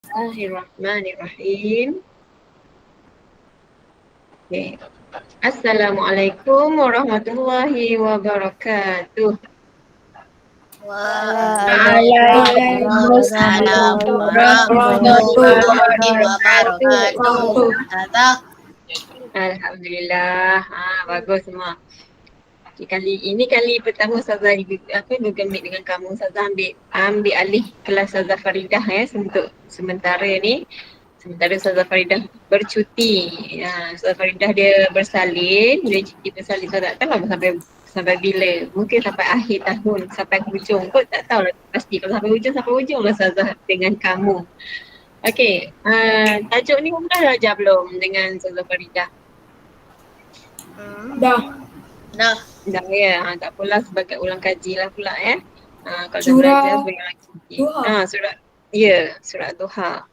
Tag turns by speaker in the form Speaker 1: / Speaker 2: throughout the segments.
Speaker 1: Bismillahirrahmanirrahim. Okay. Assalamualaikum warahmatullahi wabarakatuh.
Speaker 2: Waalaikumsalam
Speaker 3: Waalaikumsalam
Speaker 2: warahmatullahi
Speaker 3: warahmatullahi
Speaker 2: wabarakatuh.
Speaker 3: wabarakatuh.
Speaker 2: Ustazah.
Speaker 1: Alhamdulillah. Bagus semua. Okay, kali pertama Ustazah Google Meet dengan kamu. Ustazah ambil alih kelas Ustazah Faridah untuk sementara ni. Sementara Ustazah Faridah bercuti. Ustazah Faridah dia bersalin. Dia cuti bersalin. Saya tak tahu sampai bila. Mungkin sampai akhir tahun. Sampai hujung kot. Tak tahu lah pasti. Kalau sampai hujung lah Ustazah dengan kamu. Okey. Tajuk ni dah ajar belum dengan Ustazah Faridah?
Speaker 3: Dah.
Speaker 1: Dah ya. Tak apalah sebagai ulang kaji lah pula kalau dah
Speaker 3: Surah
Speaker 1: belajar sebagai ulang kaji.
Speaker 3: Duha.
Speaker 1: Surah Duha.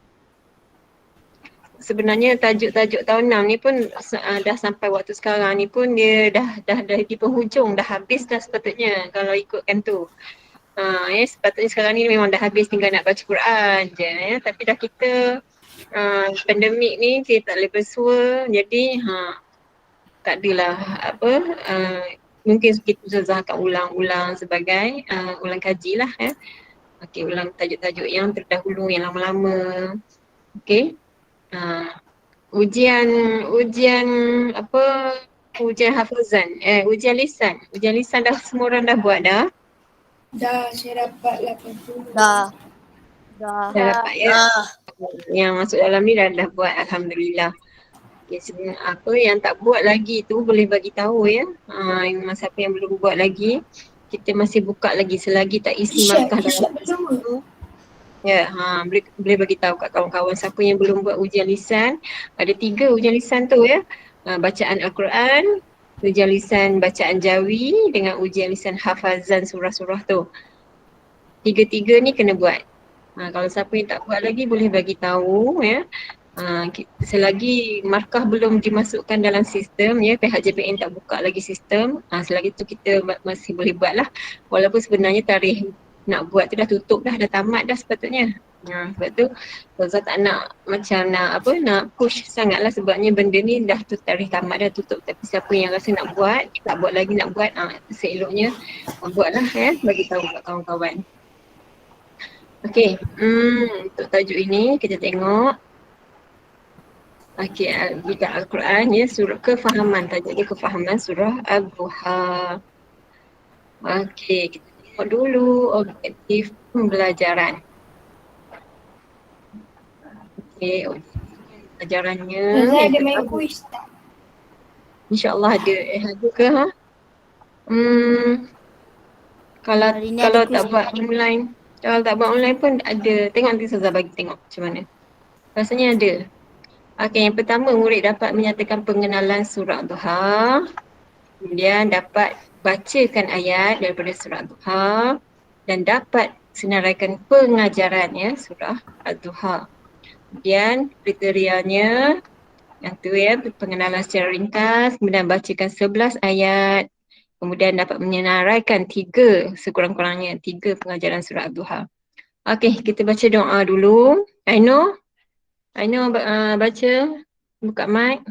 Speaker 1: Sebenarnya tajuk-tajuk tahun 6 ni pun dah sampai waktu sekarang ni pun dia dah di penghujung, dah habis dah sepatutnya kalau ikutkan tu. Sepatutnya sekarang ni memang dah habis, tinggal nak baca Quran je tapi dah kita pandemik ni kita tak boleh bersua, jadi tak adalah mungkin kita Ustazah akan ulang-ulang sebagai ulang kaji lah Okey, ulang tajuk-tajuk yang terdahulu yang lama-lama. Okey. Ujian ujian hafazan, ujian lisan dah semua orang dah buat dah.
Speaker 3: Dah saya dapat 80.
Speaker 2: Dah.
Speaker 1: Dah dapat ya. Yang masuk dalam ni dah buat, alhamdulillah. Okay, apa yang tak buat lagi tu boleh bagi tahu ya. Siapa yang belum buat lagi, kita masih buka lagi selagi tak isi markah dalam tu. Ya, boleh bagi tahu kat kawan-kawan siapa yang belum buat ujian lisan. Ada 3 ujian lisan tu ya. Bacaan Al-Quran, ujian lisan bacaan jawi dengan ujian lisan hafazan surah-surah tu. 3-3 ni kena buat. Kalau siapa yang tak buat lagi boleh bagi tahu ya. Selagi markah belum dimasukkan dalam sistem ya, pihak JPN tak buka lagi sistem, selagi tu kita masih boleh buat lah, walaupun sebenarnya tarikh nak buat tu dah tutup dah tamat dah sepatutnya. Sebab tu Ustazah tak nak nak push sangat lah, sebabnya benda ni dah tu tarikh tamat dah tutup, tapi siapa yang rasa nak buat, tak buat lagi nak buat, seeloknya buatlah bagi tahu kat kawan-kawan. Okey, untuk tajuk ini kita tengok. Okey, bidang Al-Quran ya, surah kefahaman, tajuk dia kefahaman surah Ad-Duha. Okey, kita tengok dulu objektif pembelajaran. Okey, objektif pembelajarannya.
Speaker 3: Ustazah ada main kuis tak?
Speaker 1: InsyaAllah ada. Ada ke Kalau
Speaker 2: Hari ni
Speaker 1: kalau
Speaker 2: ada
Speaker 1: tak
Speaker 2: quiz.
Speaker 1: buat online, kalau tak buat online pun ada. Tengok nanti Ustazah bagi tengok macam mana. Rasanya ada. Okey, yang pertama murid dapat menyatakan pengenalan surah Duha. Kemudian dapat bacakan ayat daripada surah Duha dan dapat senaraikan pengajaran surah Ad-Duha. Kemudian kriterianya yang tu pengenalan secara ringkas, kemudian bacakan 11 ayat, kemudian dapat menyenaraikan 3 sekurang-kurangnya 3 pengajaran surah Ad-Duha. Okey, kita baca doa dulu. Aino baca, buka mic.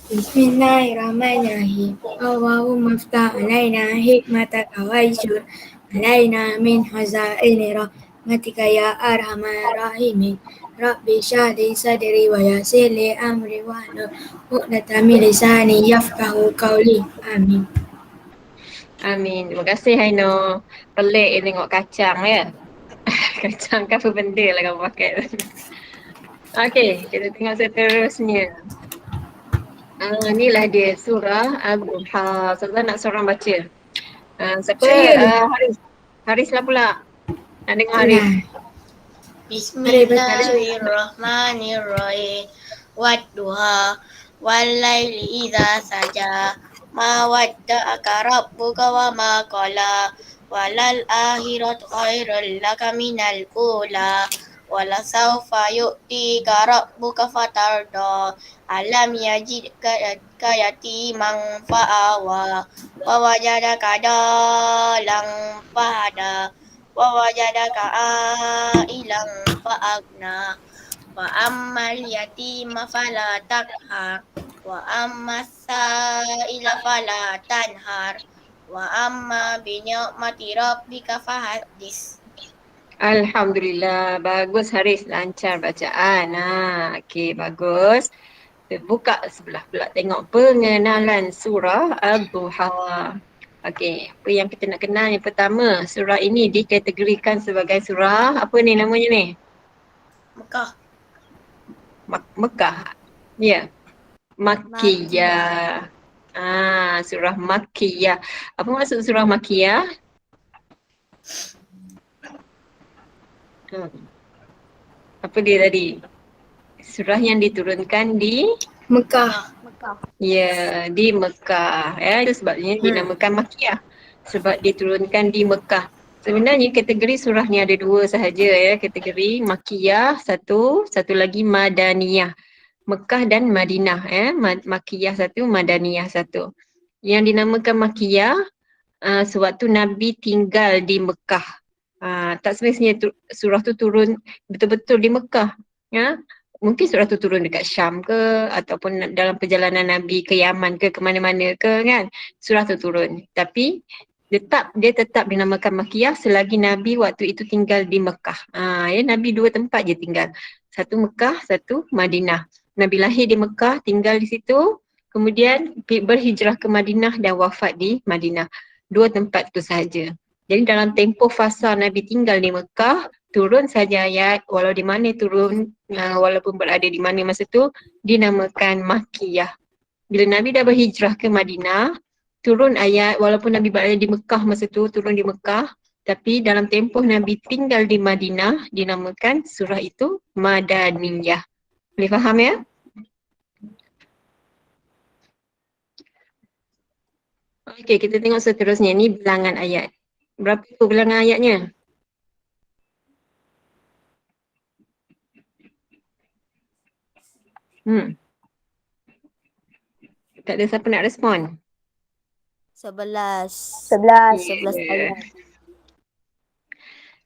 Speaker 3: Bismillahirrahmanirrahim. Allahumma aftah alaina hikmataka wa yashur alaina min hazaini rahmatika ya arhamar rahimin. Rabbi syahli sadri wa yassir li amri wa hlul 'uqdatam min lisani yafqahu qawli. Amin.
Speaker 1: Amin. Terima kasih Haino. Pelik tengok kacang ya. Kacang ke apa benda lah kamu pakai. Okey, kita tengok seterusnya. Inilah dia surah Ad-Duha. Ustazah nak seorang baca. Siapa?
Speaker 3: Saya.
Speaker 1: Haris lah pula. Nak dengar Haris.
Speaker 2: Bismillahirrahmanirrahim. Wadduha walaili idza saja. Ma wadda'aka rabbuka wa ma qala. Walal akhiratu khairul laka minal ula. walasawfa yu'tika rabbuka fatarda. Alam yajidka yatiman fa'awa wa wajadaka dalang fahada wa wajadaka ailan fa'agna wa ammal yatima fala takhar wa ammas sa'ila fala tanhar wa amma bi ni'mati rabbika fahaddis.
Speaker 1: Alhamdulillah, bagus Haris, lancar bacaan. Okey, bagus. Kita buka sebelah pula tengok pengenalan surah Ad-Duha. Okey, apa yang kita nak kenal yang pertama, surah ini dikategorikan sebagai surah apa ni namanya ni?
Speaker 2: Mekah.
Speaker 1: Mekah. Ya. Makkiyah. Surah Makkiyah. Apa maksud surah Makkiyah? Apa dia tadi? Surah yang diturunkan di
Speaker 3: Mekah.
Speaker 1: Ya, di Mekah. Ya, itu sebabnya dinamakan Makkiyah. Sebab diturunkan di Mekah. Sebenarnya kategori surah ni ada dua sahaja ya. Kategori Makkiyah satu lagi Madaniyah. Mekah dan Madinah ya. Makkiyah satu, Madaniyah satu. Yang dinamakan Makkiyah sewaktu Nabi tinggal di Mekah. Tak semestinya surah tu turun betul-betul di Mekah. Ya. Mungkin surah tu turun dekat Syam ke ataupun dalam perjalanan Nabi ke Yaman ke mana-mana ke kan. Surah tu turun. Tapi dia tetap dinamakan Makkiyah selagi Nabi waktu itu tinggal di Mekah. Ya, Nabi dua tempat je tinggal. Satu Mekah, satu Madinah. Nabi lahir di Mekah, tinggal di situ, kemudian berhijrah ke Madinah dan wafat di Madinah. Dua tempat tu sahaja. Jadi dalam tempoh fasa Nabi tinggal di Mekah, turun saja ayat walau di mana turun, walaupun berada di mana masa tu, dinamakan Makkiyah. Bila Nabi dah berhijrah ke Madinah, turun ayat walaupun Nabi berada di Mekah masa tu, turun di Mekah, tapi dalam tempoh Nabi tinggal di Madinah, dinamakan surah itu Madaniyah. Boleh faham ya? Okey, kita tengok seterusnya. Ni bilangan ayat. Berapa tu bilangan ayatnya? Tak ada siapa nak respon?
Speaker 4: 11. 11
Speaker 1: Yeah.
Speaker 4: ayat.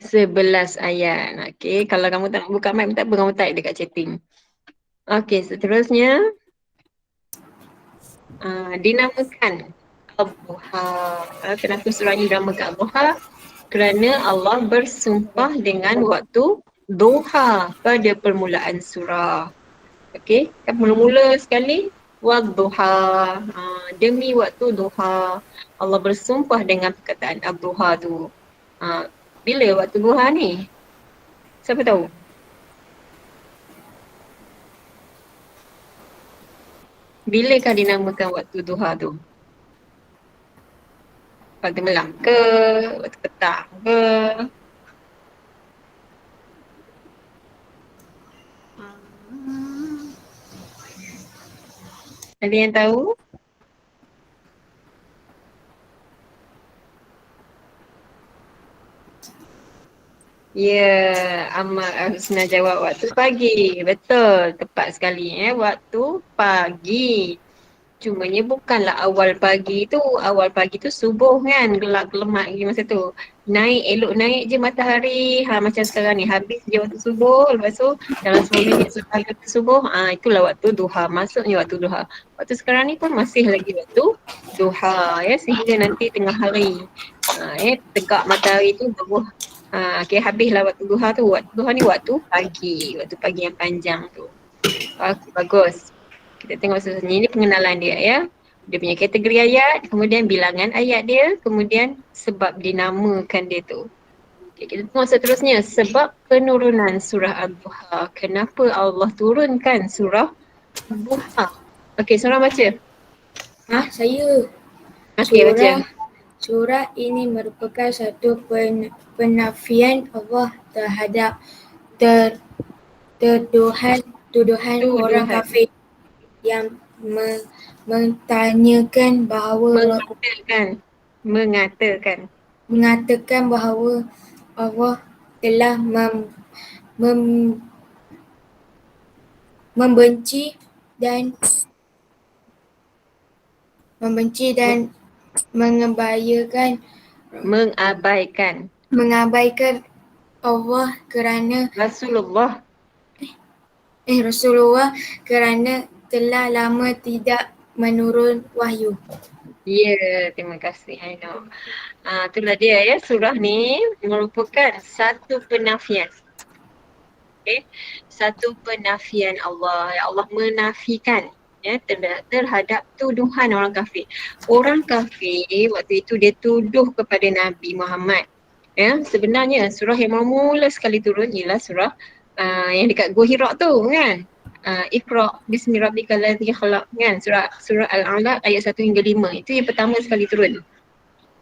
Speaker 1: 11 ayat. Okey, kalau kamu tak nak buka mic tak apa, kamu type dekat chatting. Okey, seterusnya dinamakan Ad-Duha. Kenapa surah ini dinamakan Ad-Duha? Kerana Allah bersumpah dengan waktu duha pada permulaan surah. Okey, kan mula-mula sekali Wad-Duha, demi waktu duha. Allah bersumpah dengan perkataan Ad-Duha tu. Bila waktu duha ni? Siapa tahu? Bilakah dinamakan waktu duha tu? Waktu malam ke? Waktu petang ke? Ada yang tahu? Ya, Amal Husna jawab waktu pagi. Betul, tepat sekali waktu pagi. Cumanya bukanlah awal pagi tu. Awal pagi tu subuh kan, gelap-gelemat lagi masa tu. Elok naik je matahari. Macam sekarang ni, habis je waktu subuh. Lepas tu dalam 10 minit setelah waktu subuh, itulah waktu duha. Masuknya waktu duha. Waktu sekarang ni pun masih lagi waktu duha ya, sehingga nanti tengah hari. Tegak matahari tu baru habislah waktu duha tu. Waktu duha ni waktu pagi yang panjang tu. Bagus. Kita tengok seterusnya, ini pengenalan dia ya. Dia punya kategori ayat, kemudian bilangan ayat dia, kemudian sebab dinamakan dia tu. Okay, kita tengok seterusnya, sebab penurunan surah Ad-Duha. Kenapa Allah turunkan surah Ad-Duha? Okey, surah baca.
Speaker 3: Saya.
Speaker 1: Okey, baca.
Speaker 3: Surah ini merupakan satu penafian Allah terhadap tuduhan orang kafir yang mengatakan bahawa Allah telah mem- membenci dan
Speaker 1: Mengabaikan
Speaker 3: mengabaikan Allah Rasulullah kerana telah lama tidak menurun wahyu.
Speaker 1: Ya, terima kasih Aino. Itulah dia ya, surah ni merupakan satu penafian. Okay. Satu penafian Allah. Allah menafikan ya terhadap tuduhan orang kafir. Orang kafir waktu itu dia tuduh kepada Nabi Muhammad. Ya, sebenarnya surah yang mula sekali turun ialah surah yang dekat Gua Hira tu kan. Iqra bismi rabbikal ladzi khalaq kan, surah Al-Alaq ayat 1 hingga 5. Itu yang pertama sekali turun.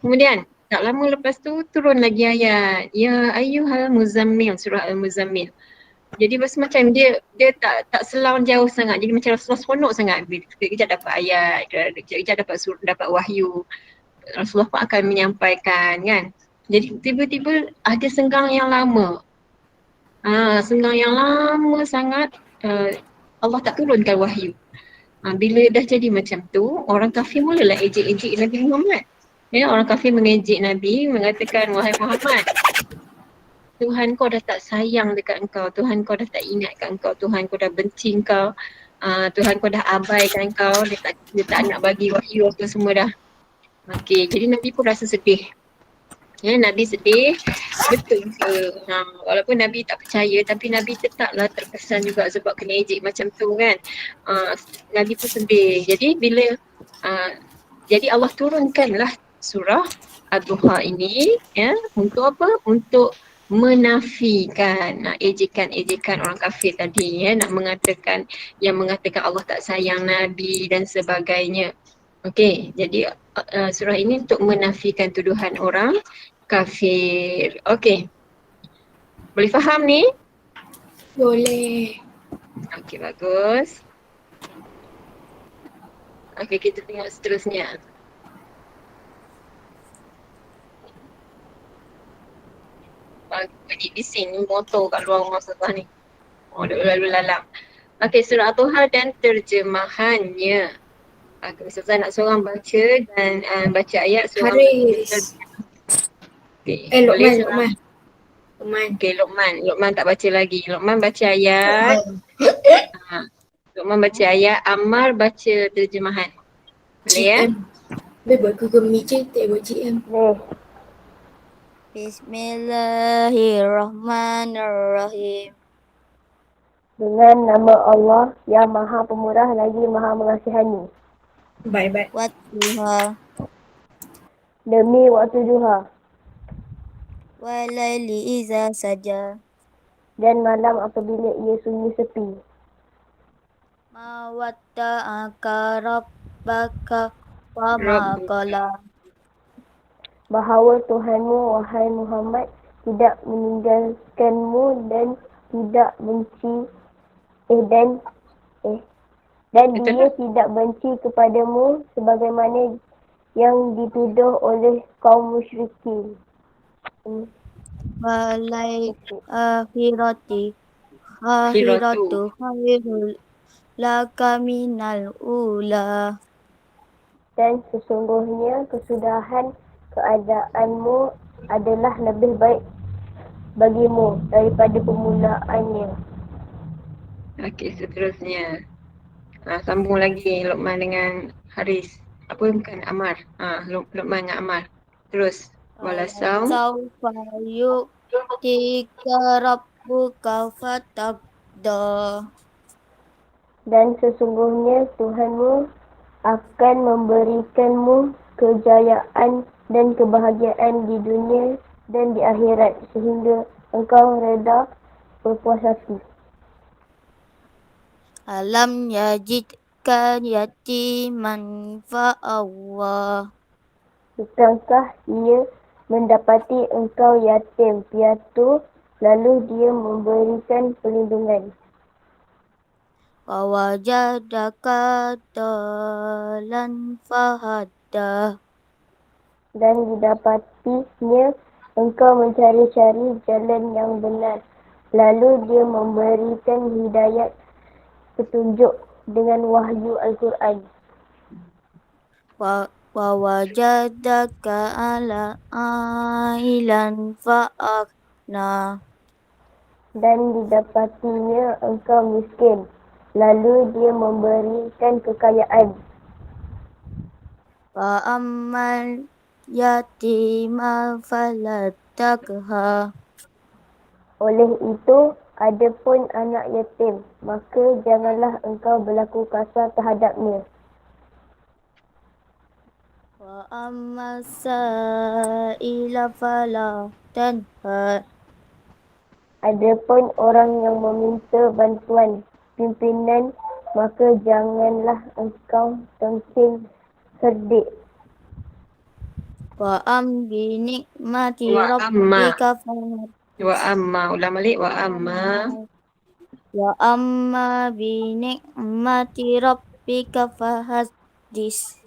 Speaker 1: Kemudian tak lama lepas tu turun lagi ayat ya ayyuhal muzammil, surah Al-Muzammil. Jadi macam dia tak selang jauh sangat. Jadi macam Rasulullah seronok sangat. Kejap dapat ayat, kejap dapat wahyu. Rasulullah pun akan menyampaikan kan. Jadi tiba-tiba ada senggang yang lama. Senggang yang lama sangat Allah tak turunkan wahyu. Bila dah jadi macam tu, orang kafir mulalah ejek-ejek Nabi Muhammad. Ya, orang kafir mengejek Nabi, mengatakan, wahai Muhammad, Tuhan kau dah tak sayang dekat engkau, Tuhan kau dah tak ingat kat engkau, Tuhan kau dah benci engkau, Tuhan kau dah abaikan engkau, dia tak nak bagi wahyu apa semua dah. Okey, jadi Nabi pun rasa sedih. Ya, Nabi sedih, betul ke? Walaupun Nabi tak percaya tapi Nabi tetaplah terkesan juga sebab kena ejek macam tu kan. Nabi pun sedih. Jadi jadi Allah turunkanlah surah Ad-Duha ini ya, untuk apa? Untuk menafikan ejekan-ejekan orang kafir tadi ya, nak mengatakan Allah tak sayang Nabi dan sebagainya. Okey, jadi surah ini untuk menafikan tuduhan orang kafir. Okey. Boleh faham ni?
Speaker 3: Boleh.
Speaker 1: Okey, bagus. Okey, kita tengok seterusnya. Bunyi bising motor kat luar rumah Ustazah ni. Duk lalu lalang. Okey, surah Ad-Duha dan terjemahannya. Ustazah nak seorang baca dan baca ayat seorang
Speaker 3: Haris.
Speaker 1: Okay, boleh seorang.
Speaker 3: Luqman.
Speaker 1: Okey, Luqman tak baca lagi. Luqman baca ayat. Luqman baca ayat, Ammar baca terjemahan. Boleh ya?
Speaker 3: Boleh buat Google Meet je, tak buat GM.
Speaker 2: Boleh. Bismillahirrahmanirrahim. Dengan nama Allah yang Maha Pemurah lagi Maha Mengasihani.
Speaker 3: Bye-bye.
Speaker 2: Wattuha
Speaker 3: Demi waktu duha
Speaker 2: walaili iza saja.
Speaker 3: dan malam apabila ia sunyi sepi.
Speaker 2: Ma wadda'aka rabbaka wa ma qala.
Speaker 3: Bahawa Tuhanmu, wahai Muhammad, tidak meninggalkanmu dan tidak benci dan dia tidak benci kepadamu sebagaimana yang dituduh oleh kaum musyrikin.
Speaker 2: Walai akhiratu khairul laka minal ula.
Speaker 3: Dan sesungguhnya kesudahan keadaanmu adalah lebih baik bagimu daripada permulaannya.
Speaker 1: Okey, seterusnya. Sambung lagi Luqman dengan Haris. Apa bukan Ammar. Luqman dengan Ammar. Terus. Walasau.
Speaker 2: Saufa yu'tika rabbuka fataqda.
Speaker 3: Dan sesungguhnya Tuhanmu akan memberikanmu kejayaan dan kebahagiaan di dunia dan di akhirat sehingga engkau reda berpuas hati.
Speaker 2: Alam yajidka yatiman fa'awwa.
Speaker 3: Bukankah ia mendapati engkau yatim piatu lalu dia memberikan perlindungan.
Speaker 2: Wawajadaka dalan fahada.
Speaker 3: Dan didapatinya engkau mencari-cari jalan yang benar,
Speaker 2: Lalu dia memberikan hidayat petunjuk dengan wahyu Al-Quran.
Speaker 4: Wawajadaka ala ailan fa'akna.
Speaker 2: Dan didapatinya engkau miskin. Lalu dia memberikan kekayaan.
Speaker 4: Fa'ammal yatima falatakha.
Speaker 2: Oleh itu, adapun anak yatim, maka janganlah engkau berlaku kasar terhadapnya.
Speaker 4: Wa'ammal sa'ila fala tanhar.
Speaker 2: Adapun orang yang meminta bantuan pimpinan, maka janganlah engkau tengking cerdik.
Speaker 4: Wa'am bi nikmati
Speaker 1: Wa amma.
Speaker 4: rabbika fahaddits.
Speaker 1: Wa amma. Ulang balik. Wa amma.
Speaker 4: Wa amma bi nikmati rabbika fahaddits.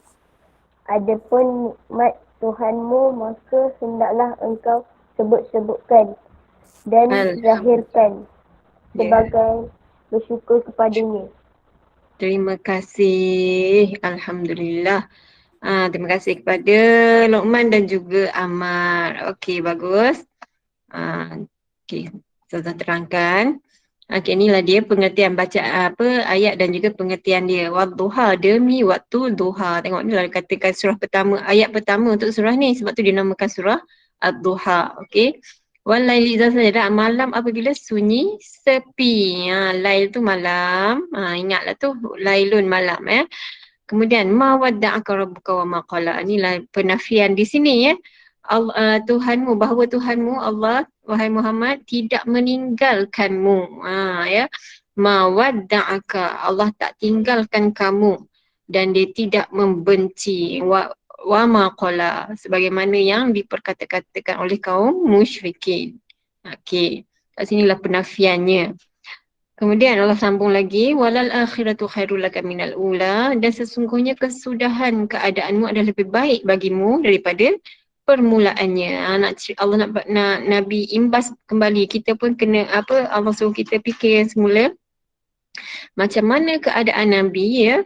Speaker 2: Adapun nikmat Tuhanmu, maka hendaklah engkau sebut-sebutkan dan zahirkan sebagai bersyukur kepadanya.
Speaker 1: Terima kasih. Alhamdulillah. Terima kasih kepada Luqman dan juga Ammar. Okey, bagus. Okey, saya terangkan. Okey, inilah dia pengertian baca ayat dan juga pengertian dia. Wadduha, demi waktu duha. Tengok ni lah katakan surah pertama, ayat pertama untuk surah ni, sebab tu dinamakan surah Ad-Duha. Okey. Walaili idza sajada, malam apabila sunyi sepi. Lail tu malam. Ingatlah tu, lailun malam Kemudian ma wadda'aka rabbuka wa ma qala. Inilah penafian di sini Tuhanmu, bahawa Tuhanmu Allah, wahai Muhammad, tidak meninggalkanmu. Ma wadda'aka, Allah tak tinggalkan kamu dan dia tidak membenci. Wa ma qala, sebagaimana yang diperkata-katakan oleh kaum musyrikin. Okey. Kat sinilah penafiannya. Kemudian Allah sambung lagi, walal akhiratu khairul laka minal ula, dan sesungguhnya kesudahan keadaanmu adalah lebih baik bagimu daripada permulaannya. Allah nak Nabi imbas kembali, kita pun kena Allah suruh kita fikir semula macam mana keadaan Nabi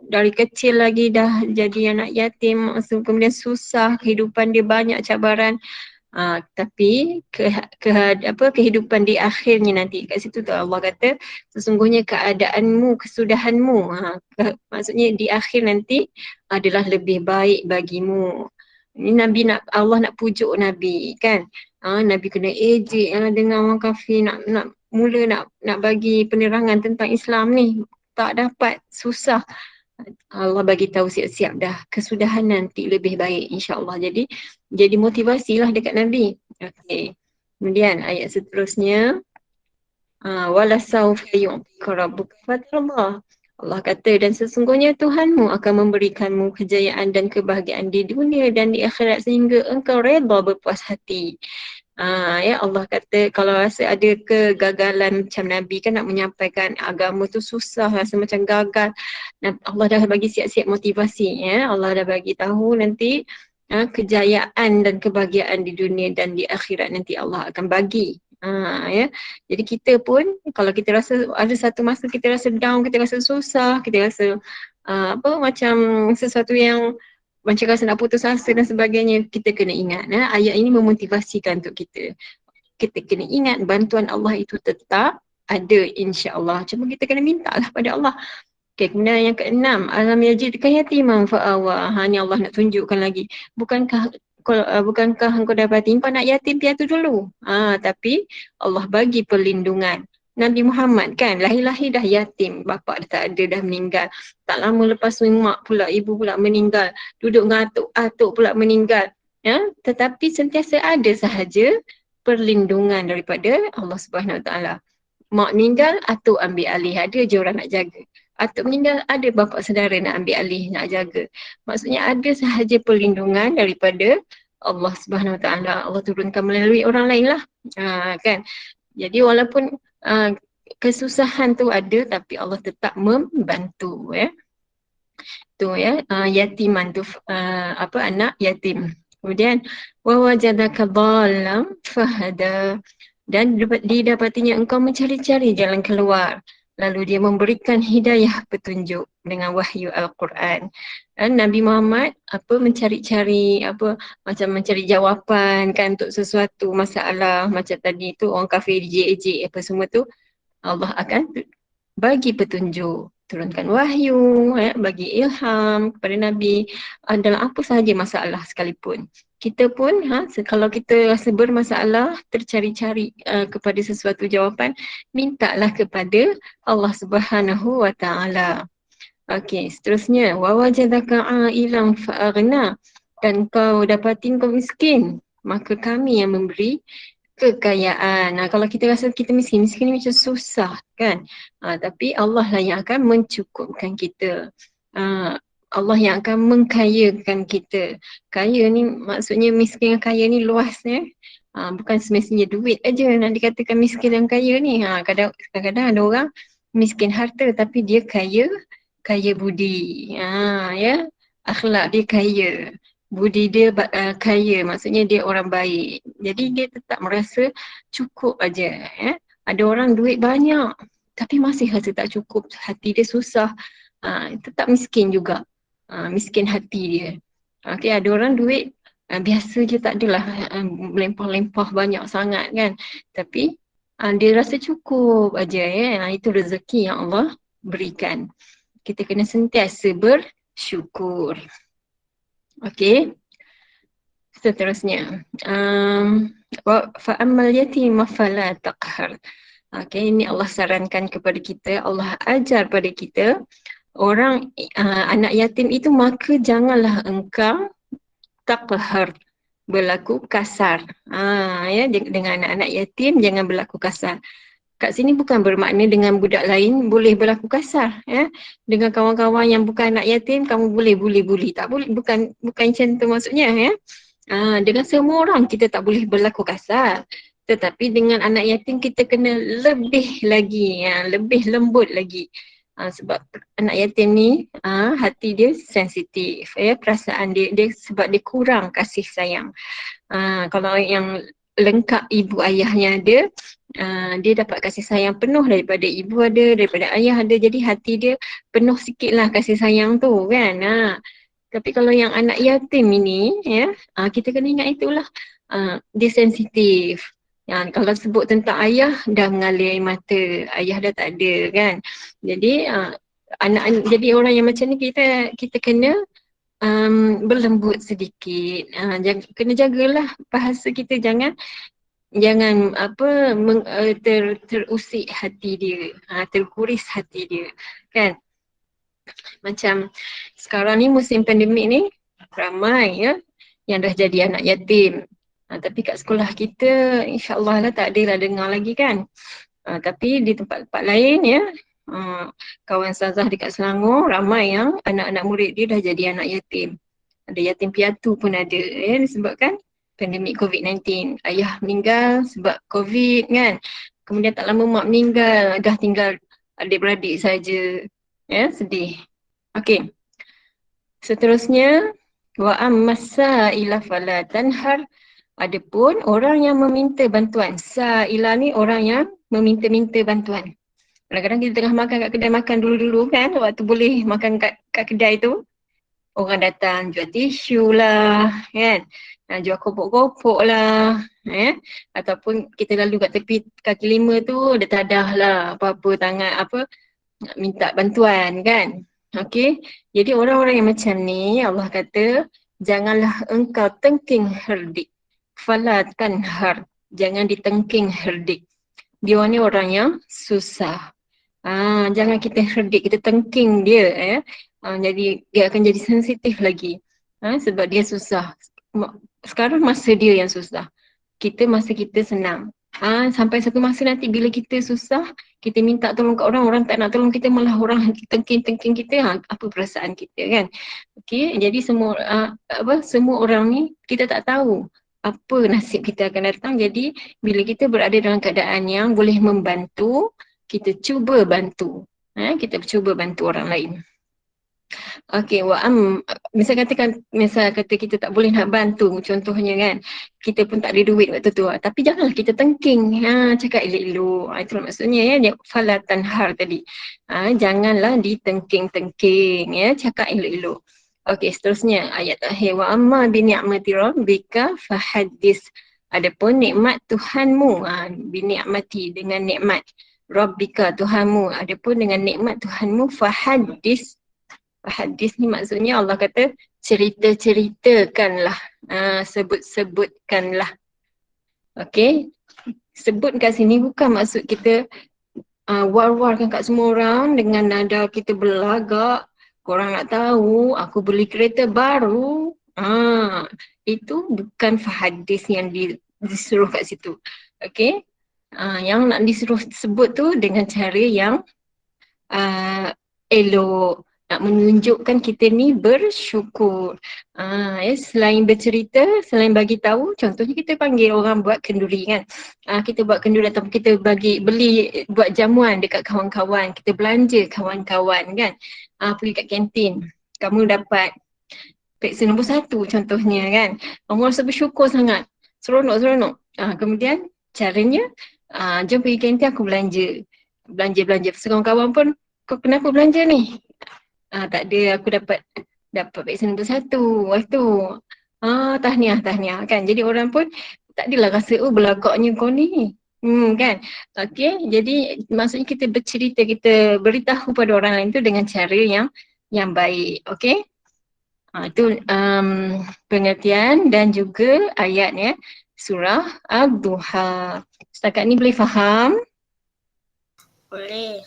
Speaker 1: dari kecil lagi dah jadi anak yatim, kemudian susah, kehidupan dia banyak cabaran. Tapi kehidupan di akhirnya nanti, kat situ tu Allah kata sesungguhnya keadaanmu, kesudahanmu, maksudnya di akhir nanti adalah lebih baik bagimu. Ini Nabi Allah nak pujuk Nabi kan. Nabi kena ejek dengan orang kafir, nak bagi penerangan tentang Islam ni, tak dapat, susah. Allah bagi tahu siap-siap dah, kesudahan nanti lebih baik insya-Allah. Jadi motivasilah dekat Nabi. Okey. Kemudian ayat seterusnya, wala sawfa yu'tika rabbuka fatardah. Allah kata, dan sesungguhnya Tuhanmu akan memberikanmu kejayaan dan kebahagiaan di dunia dan di akhirat sehingga engkau redha, berpuas hati. Allah kata kalau rasa ada kegagalan macam Nabi kan nak menyampaikan agama tu susah, rasa macam gagal, Allah dah bagi siap-siap motivasi Allah dah bagi tahu nanti kejayaan dan kebahagiaan di dunia dan di akhirat nanti Allah akan bagi. Jadi kita pun kalau kita rasa ada satu masa kita rasa down, kita rasa susah, kita rasa macam sesuatu yang macam rasa nak putus asa dan sebagainya, kita kena ingat ayat ini memotivasikan untuk kita. Kita kena ingat bantuan Allah itu tetap ada insya-Allah. Cuma kita kena mintalah pada Allah. Okay, kemudian yang keenam, alam yajidka yatiman fa'awa. Ni Allah nak tunjukkan lagi. Bukankah engkau dapati engkau nak yatim piatu dulu. Tapi Allah bagi perlindungan. Nabi Muhammad kan lahir-lahir dah yatim, bapa dah tak ada, dah meninggal. Tak lama lepas tu mak pula, ibu pula meninggal. Duduk dengan atuk pula meninggal. Tetapi sentiasa ada sahaja perlindungan daripada Allah Subhanahu Wa Taala. Mak meninggal, atuk ambil alih, ada je orang nak jaga. Atuk meninggal, ada bapa saudara nak ambil alih, nak jaga. Maksudnya ada sahaja perlindungan daripada Allah Subhanahu Wa Taala. Allah turunkan melalui orang lain lah. Kan? Jadi walaupun kesusahan tu ada, tapi Allah tetap membantu tu yatiman tu anak yatim. Kemudian wa wajadaka dhallam fahada, dan didapatinya engkau mencari-cari jalan keluar. Lalu dia memberikan hidayah petunjuk dengan wahyu Al-Quran. Dan Nabi Muhammad mencari-cari macam mencari jawapan kan untuk sesuatu masalah macam tadi tu orang kafir ejek-ejek apa semua tu, Allah akan bagi petunjuk, turunkan wahyu, bagi ilham kepada Nabi dalam apa sahaja masalah sekalipun. Kita pun kalau kita rasa bermasalah, tercari-cari kepada sesuatu jawapan, mintalah kepada Allah Subhanahu wa taala. Okey, seterusnya wa wajadaka ailan fa'aghna, dan kau dapatin kau miskin, maka kami yang memberi kekayaan. Kalau kita rasa kita miskin ni macam susah kan. Tapi Allah lah yang akan mencukupkan kita. Allah yang akan mengkayakan kita. Kaya ni maksudnya miskin dan kaya ni luasnya. Bukan semestinya duit aja nak dikatakan miskin dan kaya ni. Kadang-kadang ada orang miskin harta tapi dia kaya budi. Ya. Akhlak dia kaya. Budi dia kaya, maksudnya dia orang baik. Jadi dia tetap merasa cukup aja. Ada orang duit banyak tapi masih rasa tak cukup. Hati dia susah. Tetap miskin juga. Miskin hati dia. Okay, ada orang duit biasa je, tak adalah melimpah-limpah banyak sangat kan. Tapi dia rasa cukup aja. Itu rezeki yang Allah berikan. Kita kena sentiasa bersyukur. Okey. Seterusnya. Fa'ammal yatima fala taqhar. Okey, ini Allah sarankan kepada kita, Allah ajar pada kita, orang anak yatim itu maka janganlah engkau taqhar, berlaku kasar. Dengan anak-anak yatim jangan berlaku kasar. Kat sini bukan bermakna dengan budak lain boleh berlaku kasar. Dengan kawan-kawan yang bukan anak yatim kamu boleh bully. Tak boleh, bukan macam tu maksudnya. Dengan semua orang kita tak boleh berlaku kasar. Tetapi dengan anak yatim kita kena lebih lagi, lebih lembut lagi. Sebab anak yatim ni hati dia sensitif, perasaan dia sebab dia kurang kasih sayang. Kalau yang lengkap ibu ayahnya ada, dia dapat kasih sayang penuh daripada ibu ada, daripada ayah ada, jadi hati dia penuh sikit lah kasih sayang tu kan. Tapi kalau yang anak yatim ini, kita kena ingat itulah, dia sensitif. Kalau sebut tentang ayah, dah mengalir air mata, ayah dah tak ada kan. Jadi jadi orang yang macam ni kita kena berlembut sedikit. Kena jagalah bahasa kita, jangan terusik hati dia, terkuris hati dia kan. Macam sekarang ni musim pandemik ni ramai yang dah jadi anak yatim. Tapi kat sekolah kita insya-Allah lah tak adalah dengar lagi kan. Tapi di tempat-tempat lain kawan Ustazah dekat Selangor ramai yang anak-anak murid dia dah jadi anak yatim. Ada yatim piatu pun ada disebabkan pandemik COVID-19. Ayah meninggal sebab COVID kan. Kemudian tak lama mak meninggal, dah tinggal adik-beradik saja. Sedih. Okey. Seterusnya wa ammas-sa'ila fala tanhar. Adapun orang yang meminta bantuan. Sa'ila ni orang yang meminta-minta bantuan. Kadang-kadang kita tengah makan kat kedai makan dulu-dulu kan, waktu boleh makan kat kedai tu, orang datang jual tisu lah kan, jual kopok-kopok lah, ataupun kita lalu kat tepi kaki lima tu, dia tadah lah apa-apa tangan minta bantuan kan. Okey, jadi orang-orang yang macam ni Allah kata janganlah engkau tengking herdik, fala tanhar, jangan ditengking herdik. Dia ni orang yang susah. Jangan kita herdik, kita tengking dia. Jadi dia akan jadi sensitif lagi. Sebab dia susah. Sekarang masa dia yang susah. Masa kita senang. Sampai satu masa nanti bila kita susah, kita minta tolong kat orang, orang tak nak tolong kita, malah orang tengking-tengking kita, apa perasaan kita kan. Okey, jadi semua orang ni kita tak tahu apa nasib kita akan datang. Jadi bila kita berada dalam keadaan yang boleh membantu, kita cuba bantu. Kita cuba bantu orang lain. Okey, misal kata kita tak boleh nak bantu contohnya kan. Kita pun tak ada duit waktu tu. Tapi janganlah kita tengking. Cakap elok-elok. Itulah maksudnya ya, dia fala tanhar tadi. Janganlah ditengking-tengking ya, cakap elok-elok. Okey, seterusnya ayat terakhir wa amma bi ni'mati rabbika fahaddis. Adapun nikmat Tuhanmu, bi ni'mati dengan nikmat Rabbika Tuhanmu. Adapun dengan nikmat Tuhanmu fahaddis. Hadis ni maksudnya Allah kata cerita-ceritakanlah, sebut-sebutkanlah. Okey, sebut kat sini bukan maksud kita war-warkan kat semua orang dengan nada kita berlagak. Korang nak tahu aku beli kereta baru. Itu bukan hadis yang disuruh kat situ. Okey, yang nak disuruh sebut tu dengan cara yang elok, nak menunjukkan kita ni bersyukur. Selain bercerita, selain bagi tahu, contohnya kita panggil orang buat kenduri kan. Kita buat kenduri atau kita buat jamuan dekat kawan-kawan, kita belanja kawan-kawan kan. Pergi kat kantin, kamu dapat peksa nombor 1 contohnya kan. Kamu rasa bersyukur sangat, seronok-seronok. Kemudian caranya, jom pergi kantin aku belanja. Belanja-belanja. Kawan-kawan pun, kau kenapa belanja ni? Tak ada, aku dapat peksa nombor 1. Lepas tu, tahniah kan. Jadi orang pun tak adalah rasa, belagaknya kau ni. Kan. Okey, jadi maksudnya kita bercerita, kita beritahu pada orang lain tu dengan cara yang baik. Okey. Itu pengertian dan juga ayatnya surah Ad-Duha. Setakat ni boleh faham?
Speaker 2: Boleh.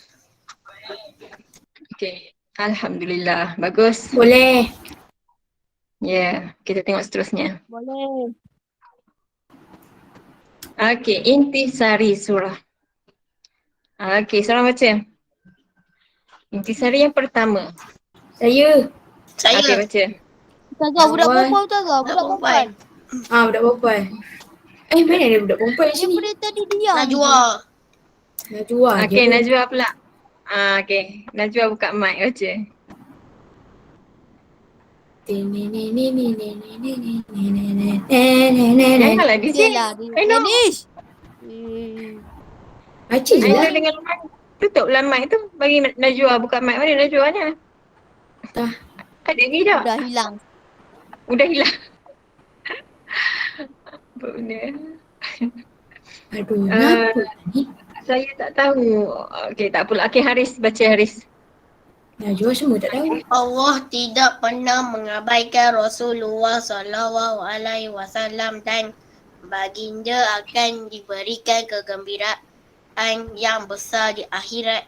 Speaker 1: Okey. Alhamdulillah. Bagus.
Speaker 3: Boleh.
Speaker 1: Ya, kita tengok seterusnya.
Speaker 4: Boleh.
Speaker 1: Okey, intisari surah. Okey, seorang baca. Intisari yang pertama.
Speaker 3: Saya.
Speaker 1: Okey, baca.
Speaker 4: Ustazah, budak perempuan Ustazah, budak perempuan.
Speaker 3: Budak perempuan. Mana ada budak perempuan di sini?
Speaker 4: Daripada tadi diam.
Speaker 3: Najwa.
Speaker 1: Okey, Najwa pula. Okey, Najwa buka mic, baca. Janganlah di sini.
Speaker 4: Okeylah, finish.
Speaker 3: Baca je
Speaker 1: Aina
Speaker 3: lah.
Speaker 1: dengan mic. Tutuplah mic tu. Bagi Najwa buka mic. Mana Najwa ni?
Speaker 3: Tak.
Speaker 1: Ada ni tak?
Speaker 4: Dah hilang.
Speaker 1: Udah hilang. Apa benda?
Speaker 3: Aduh, kenapa ni?
Speaker 1: Saya tak tahu. Okey, tak apalah. Okey, Haris. Baca Haris.
Speaker 3: Najwa semua tak tahu.
Speaker 2: Allah tidak pernah mengabaikan Rasulullah SAW dan baginda akan diberikan kegembiraan yang besar di akhirat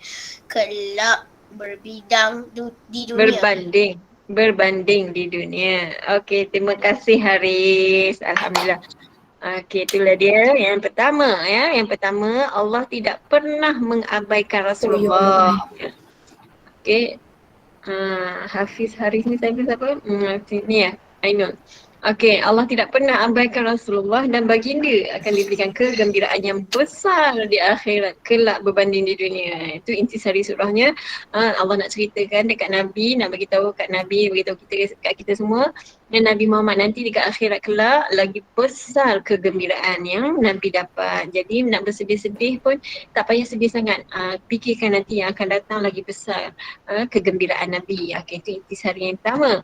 Speaker 2: kelak berbidang di dunia.
Speaker 1: Berbanding di dunia. Okey, terima kasih Haris. Alhamdulillah. Okey, itulah dia yang pertama ya. Yang pertama, Allah tidak pernah mengabaikan Rasulullah. Okey. Hafiz Haris ni siapa? Ni ya, Ainul. Okey, Allah tidak pernah abaikan Rasulullah dan baginda akan diberikan kegembiraan yang besar di akhirat kelak berbanding di dunia. Itu intisari surahnya. Allah nak ceritakan dekat Nabi, nak bagi tahu kat Nabi, bagi tahu kat kita semua, dan Nabi Muhammad nanti dekat akhirat kelak lagi besar kegembiraan yang Nabi dapat. Jadi nak bersedih-sedih pun tak payah sedih sangat. Fikirkan nanti yang akan datang lagi besar kegembiraan Nabi. Okey, itu intisari yang pertama.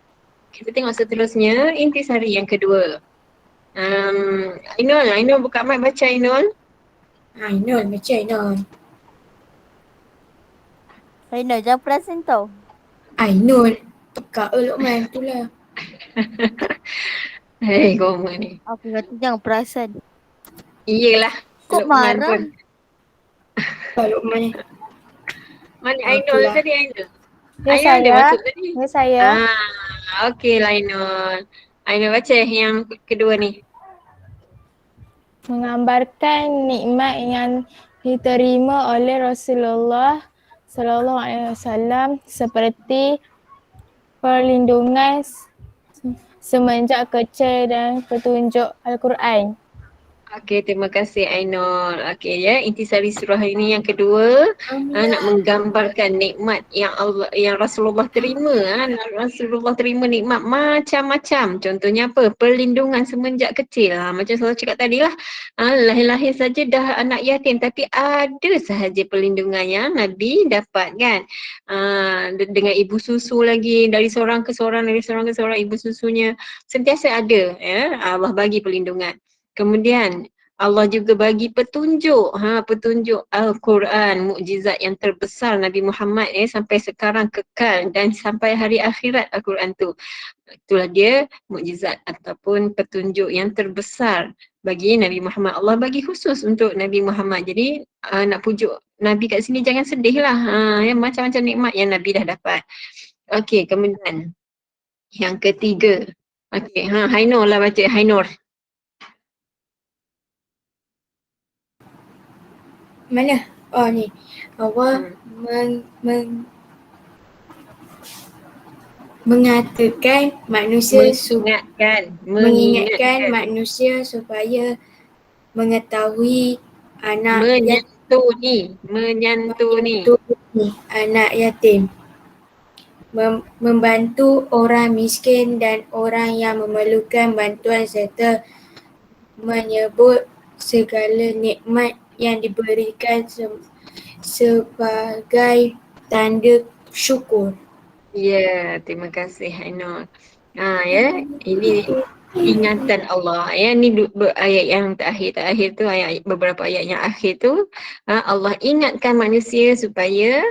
Speaker 1: Kita tengok seterusnya, intisari yang kedua. Ainul buka mic, baca Ainul.
Speaker 3: Ainul, baca Ainul.
Speaker 4: Ainul, jangan perasan tau.
Speaker 3: Ainul. Tukar Luqman tu lah.
Speaker 1: Hei, koma ni.
Speaker 4: Aku kata jangan perasan.
Speaker 1: Iyalah.
Speaker 4: Kok
Speaker 1: Luqman
Speaker 4: marah?
Speaker 1: pun.
Speaker 3: Luqman ni.
Speaker 1: Mana Ainul
Speaker 3: Itulah.
Speaker 1: tadi Ainul?
Speaker 4: Ya,
Speaker 1: Ainul ada
Speaker 4: saya.
Speaker 1: masuk tadi.
Speaker 4: Ya saya.
Speaker 1: Okey lah Ainul. Ainul baca yang kedua ni.
Speaker 5: Menggambarkan nikmat yang diterima oleh Rasulullah Sallallahu Alaihi Wasallam seperti perlindungan semenjak kecil dan petunjuk Al-Quran.
Speaker 1: Okey, terima kasih Ainul. Okey ya, intisari surah ini yang kedua nak menggambarkan nikmat yang Allah, yang Rasulullah terima. Rasulullah terima nikmat macam-macam. Contohnya apa? Perlindungan semenjak kecil. Macam saya cakap tadi lah, lahir-lahir saja dah anak yatim, tapi ada sahaja perlindungan yang Nabi dapat kan. Dengan ibu susu lagi, dari seorang ke seorang, ibu susunya sentiasa ada ya. Allah bagi perlindungan. Kemudian Allah juga bagi petunjuk, petunjuk Al-Quran, mukjizat yang terbesar Nabi Muhammad sampai sekarang kekal dan sampai hari akhirat Al-Quran tu. Itulah dia mukjizat ataupun petunjuk yang terbesar bagi Nabi Muhammad. Allah bagi khusus untuk Nabi Muhammad. Jadi nak pujuk Nabi kat sini jangan sedih lah. Macam-macam nikmat yang Nabi dah dapat. Okey, kemudian yang ketiga. Okey, Hainur lah baca, Hainur.
Speaker 3: Mana? Oh ni. Allah mengatakan manusia mengingatkan manusia supaya mengetahui
Speaker 1: menyantuni
Speaker 3: anak yatim, membantu orang miskin dan orang yang memerlukan bantuan serta menyebut segala nikmat yang diberikan sebagai tanda syukur.
Speaker 1: Ya, terima kasih Ainul. Ya, ini ingatan Allah. Ni ayat yang terakhir tu, beberapa ayat yang akhir tu, Allah ingatkan manusia supaya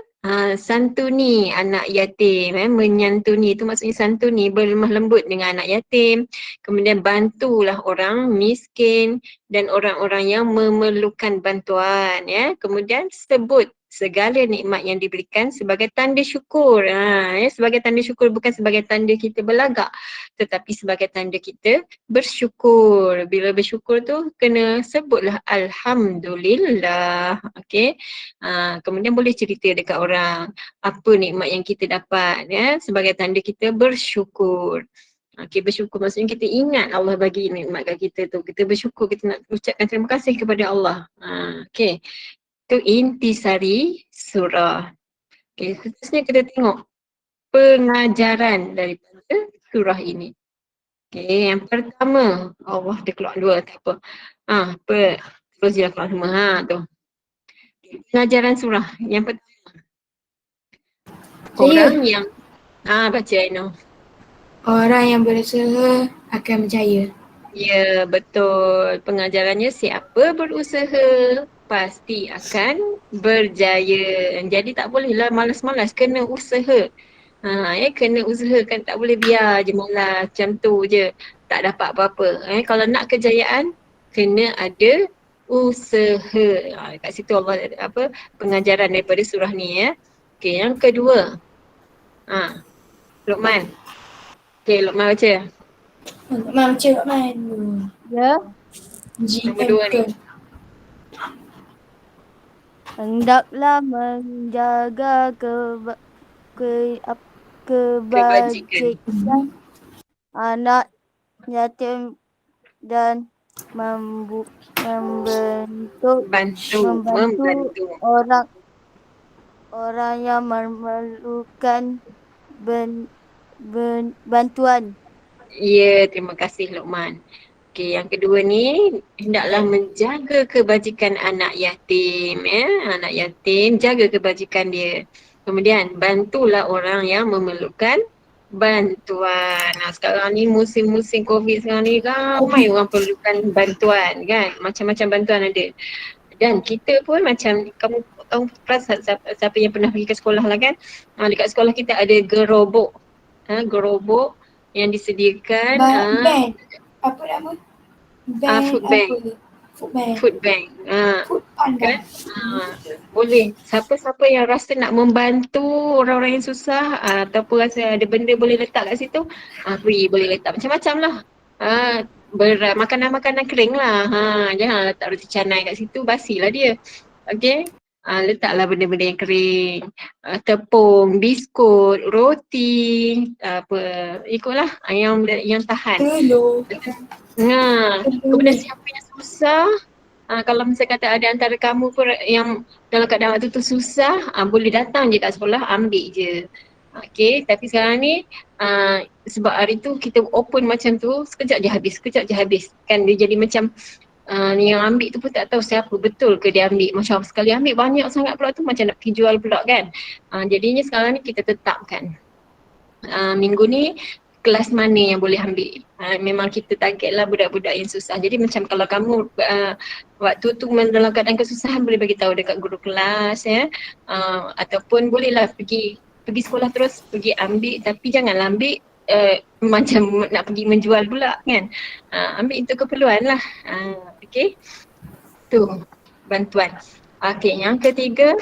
Speaker 1: santuni anak yatim, menyantuni itu maksudnya santuni, berlemah lembut dengan anak yatim, kemudian bantulah orang miskin dan orang-orang yang memerlukan bantuan, kemudian sebut segala nikmat yang diberikan sebagai tanda syukur. Sebagai tanda syukur, bukan sebagai tanda kita berlagak, tetapi sebagai tanda kita bersyukur. Bila bersyukur tu kena sebutlah Alhamdulillah. Okey. Kemudian boleh cerita dekat orang apa nikmat yang kita dapat, sebagai tanda kita bersyukur. Okey, bersyukur maksudnya kita ingat Allah bagi nikmat kat kita tu. Kita bersyukur, kita nak ucapkan terima kasih kepada Allah. Okey. Itu intisari surah. Okay, seterusnya kita tengok pengajaran daripada surah ini. Okay, yang pertama, Allah dia keluar dua, tak apa. Terus dia keluar semua, tu. Okay, pengajaran surah. Yang pertama. Orang yang, baca Aino.
Speaker 3: Orang yang berusaha akan berjaya.
Speaker 1: Ya, betul. Pengajarannya siapa berusaha pasti akan berjaya. Jadi tak bolehlah malas-malas, kena usaha. Kena usahakan, tak boleh biar je malas macam tu je, tak dapat apa-apa. Kalau nak kejayaan, kena ada usaha. Kat situ Allah pengajaran daripada surah ni. Okey, yang kedua. Luqman. Okey, Luqman baca.
Speaker 3: Luqman.
Speaker 4: Ya.
Speaker 1: Nombor 2 ni.
Speaker 4: Hendaklah menjaga kebajikan anak yatim dan membantu orang yang memerlukan bantuan.
Speaker 1: Ya, terima kasih Luqman. Okey, yang kedua ni, hendaklah menjaga kebajikan anak yatim, anak yatim, jaga kebajikan dia. Kemudian bantulah orang yang memerlukan bantuan. Sekarang ni musim-musim COVID sekarang ni, ramai orang perlukan bantuan kan, macam-macam bantuan ada. Dan kita pun macam, kamu perasan siapa yang pernah pergi ke sekolah lah kan, dekat sekolah kita ada gerobok, gerobok yang disediakan
Speaker 3: apa nama?
Speaker 1: Food bank. Kan? Boleh. Siapa-siapa yang rasa nak membantu orang-orang yang susah, ataupun rasa ada benda boleh letak kat situ, free, boleh letak macam-macam lah. Makanan-makanan kering lah. Jangan letak roti canai kat situ, basilah dia. Okay. Letaklah benda-benda yang kering, tepung, biskut, roti, ikutlah yang tahan. Kemudian siapa yang susah, kalau misalnya kata ada antara kamu pun yang dalam keadaan waktu tu susah, boleh datang je kat sekolah, ambil je. Okay, tapi sekarang ni sebab hari tu kita open macam tu, sekejap je habis. Kan dia jadi macam yang ambil tu pun tak tahu siapa betul ke dia ambil. Macam sekali ambil banyak sangat pula tu macam nak pergi jual pula kan. Jadinya sekarang ni kita tetapkan. Minggu ni kelas mana yang boleh ambil. Memang kita target lah budak-budak yang susah. Jadi macam kalau kamu waktu tu dalam keadaan kesusahan boleh bagi tahu dekat guru kelas ya. Ataupun bolehlah pergi sekolah terus, pergi ambil tapi janganlah ambil macam nak pergi menjual pula kan. Ambil itu keperluan lah. Okay. Tu bantuan. Okay, yang ketiga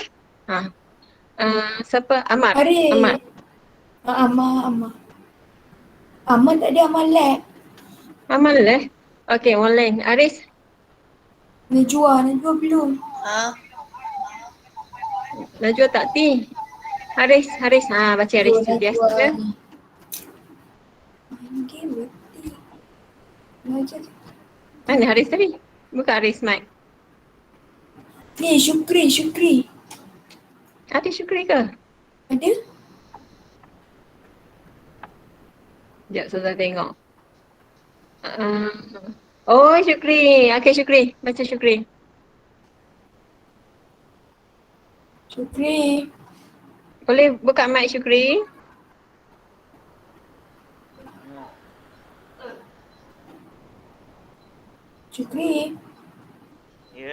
Speaker 1: siapa? Ahmad.
Speaker 3: Arif. Amal. Amal tak ada amal lab.
Speaker 1: Amal lah. Okay, online. Aris?
Speaker 3: Najwa belum.
Speaker 1: Najwa tak ti? Haris. Baca Haris tu biasa.
Speaker 3: Main game berarti. Belajar.
Speaker 1: Mana Haris tadi? Buka Haris mic.
Speaker 3: Ni Syukri.
Speaker 1: Ada Syukri ke?
Speaker 3: Ada?
Speaker 1: Sekejap Ustazah tengok. Oh Syukri. Okay Syukri. Baca Syukri. Boleh buka mic Syukri?
Speaker 6: Ya.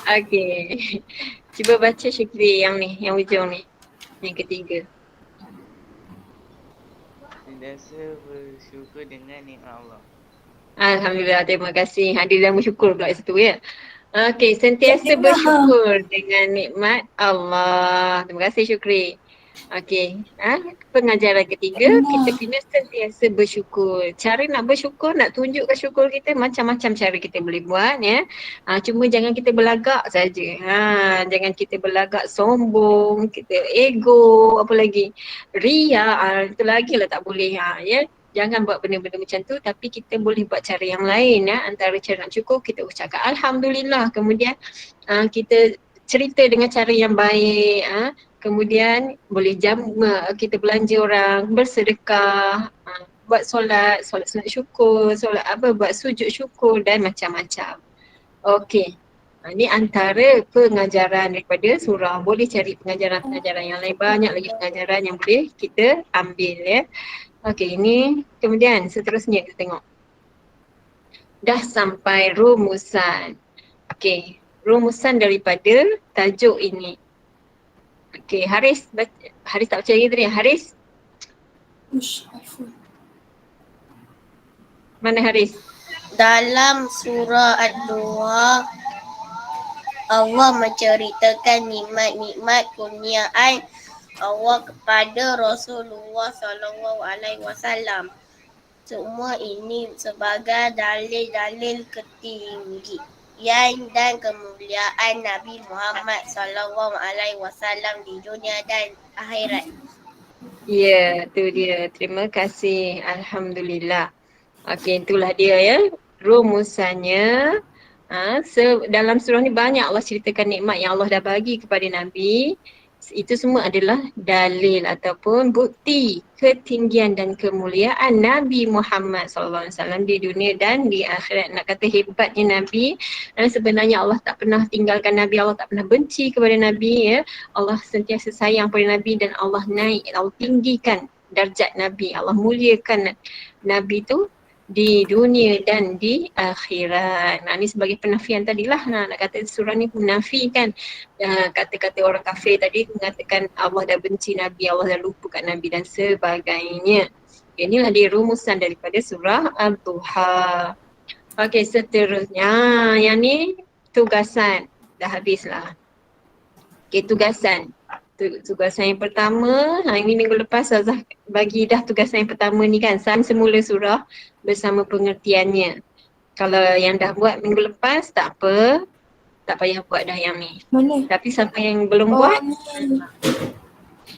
Speaker 1: Okay. Cuba baca Syukri yang ni, yang ujung ni. Yang ketiga.
Speaker 6: Sentiasa bersyukur dengan nikmat Allah.
Speaker 1: Alhamdulillah, terima kasih. Hadir dan bersyukur pula situ ya. Okay, sentiasa bersyukur dengan nikmat Allah. Terima kasih Syukri. Okay, pengajaran ketiga, kita kena sentiasa bersyukur. Cara nak bersyukur, nak tunjukkan syukur kita, macam-macam cara kita boleh buat ya. Cuma jangan kita berlagak saja. Jangan kita berlagak sombong, kita ego, apa lagi, ria, itu lagi lah tak boleh ya. Jangan buat benda-benda macam tu, tapi kita boleh buat cara yang lain ya. Antara cara nak cukup, kita ucapkan Alhamdulillah. Kemudian kita cerita dengan cara yang baik. Kemudian boleh kita belanja orang, bersedekah, buat solat syukur, buat sujud syukur dan macam-macam. Okey. Ini antara pengajaran daripada surah. Boleh cari pengajaran-pengajaran yang lain, banyak lagi pengajaran yang boleh kita ambil ya. Okey, ini kemudian seterusnya kita tengok. Dah sampai rumusan. Okey, rumusan daripada tajuk ini. Okey, Haris tak baca lagi tadi. Haris? Mana Haris?
Speaker 2: Dalam surah Ad-Duha, Allah menceritakan nikmat-nikmat kurniaan Allah kepada Rasulullah SAW. Semua ini sebagai dalil-dalil ketinggian dan kemuliaan Nabi Muhammad SAW di dunia dan akhirat.
Speaker 1: Ya, tu dia. Terima kasih. Alhamdulillah. Okey, itulah dia ya. Rumusannya. Dalam surah ni banyak Allah ceritakan nikmat yang Allah dah bagi kepada Nabi. Itu semua adalah dalil ataupun bukti ketinggian dan kemuliaan Nabi Muhammad SAW di dunia dan di akhirat. Nak kata hebatnya Nabi, dan sebenarnya Allah tak pernah tinggalkan Nabi, Allah tak pernah benci kepada Nabi ya. Allah sentiasa sayang pada Nabi dan Allah tinggikan darjat Nabi, Allah muliakan Nabi tu di dunia dan di akhirat. Ini sebagai penafian tadilah. Nak kata surah ni menafikan kata-kata orang kafir tadi, mengatakan Allah dah benci Nabi, Allah dah lupakan Nabi dan sebagainya. Inilah dia rumusan daripada surah Ad-Duha. Okey, seterusnya yang ni tugasan. Dah habislah. Okey, tugasan. Tugasan yang pertama, ini minggu lepas Azah bagi dah tugasan yang pertama ni kan, semula surah bersama pengertiannya. Kalau yang dah buat minggu lepas tak apa, tak payah buat dah yang ni.
Speaker 3: Mana?
Speaker 1: Tapi siapa yang belum buat,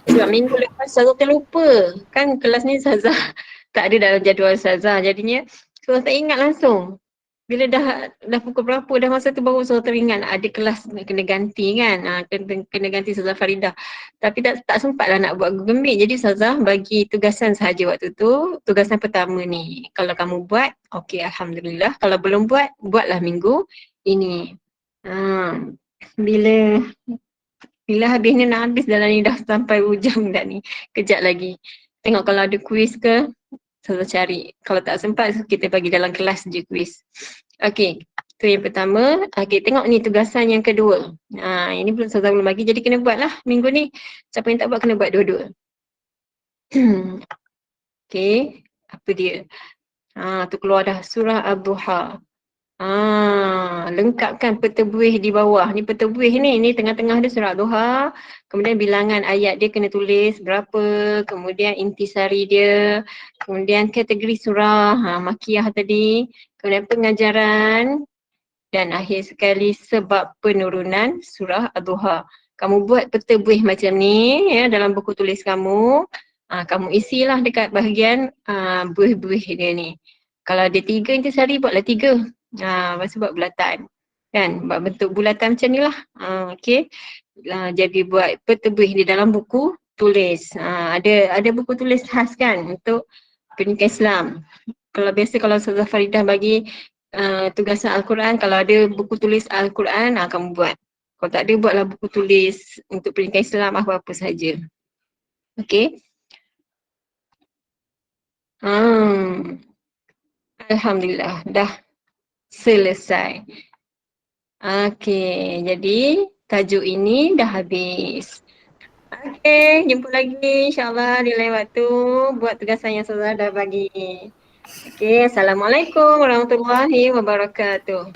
Speaker 1: sebab minggu lepas Azah terlupa. Kan kelas ni Azah tak ada dalam jadual Azah. Jadinya So tak ingat langsung. Bila dah pukul berapa dah masa tu baru saya teringat ada kelas kena ganti kan. Kena ganti Ustazah Faridah. Tapi tak sempat lah nak buat Google Meet. Jadi Ustazah bagi tugasan sahaja waktu tu. Tugasan pertama ni. Kalau kamu buat, okey Alhamdulillah. Kalau belum buat, buatlah minggu ini. Bila habis ni nak habis dalam ni dah sampai hujung dah ni. Kejap lagi. Tengok kalau ada kuis ke. Ustazah cari. Kalau tak sempat, kita bagi dalam kelas je kuis. Okey, tu yang pertama. Okey, tengok ni tugasan yang kedua. Ini belum Ustazah belum bagi, jadi kena buat lah minggu ni. Siapa yang tak buat, kena buat dua-dua. Okey, apa dia? Tu keluar dah. Surah Ad-Duha. Lengkapkan pertebuih di bawah. Ni pertebuih ni tengah-tengah dia surah Ad-Duha. Kemudian bilangan ayat dia kena tulis berapa, kemudian intisari dia, kemudian kategori surah, makiyah tadi, kemudian pengajaran dan akhir sekali sebab penurunan surah Ad-Duha. Kamu buat pertebuih macam ni ya dalam buku tulis kamu. Kamu isilah dekat bahagian buih-buih dia ni. Kalau ada 3 intisari, buatlah 3. Lepas tu buat bulatan. Kan? Buat bentuk bulatan macam ni lah. Okay. Jadi buat pertebuih di dalam buku tulis. Ada buku tulis khas kan untuk pendidikan Islam. Kalau Ustazah Faridah bagi tugasan Al-Quran, kalau ada buku tulis Al-Quran, kamu buat. Kalau tak ada, buatlah buku tulis untuk pendidikan Islam apa-apa saja. Okay. Alhamdulillah, dah selesai. Okey, jadi tajuk ini dah habis. Okey, jumpa lagi insyaAllah di lain waktu buat tugasan yang Ustazah dah bagi. Okey, Assalamualaikum warahmatullahi wabarakatuh.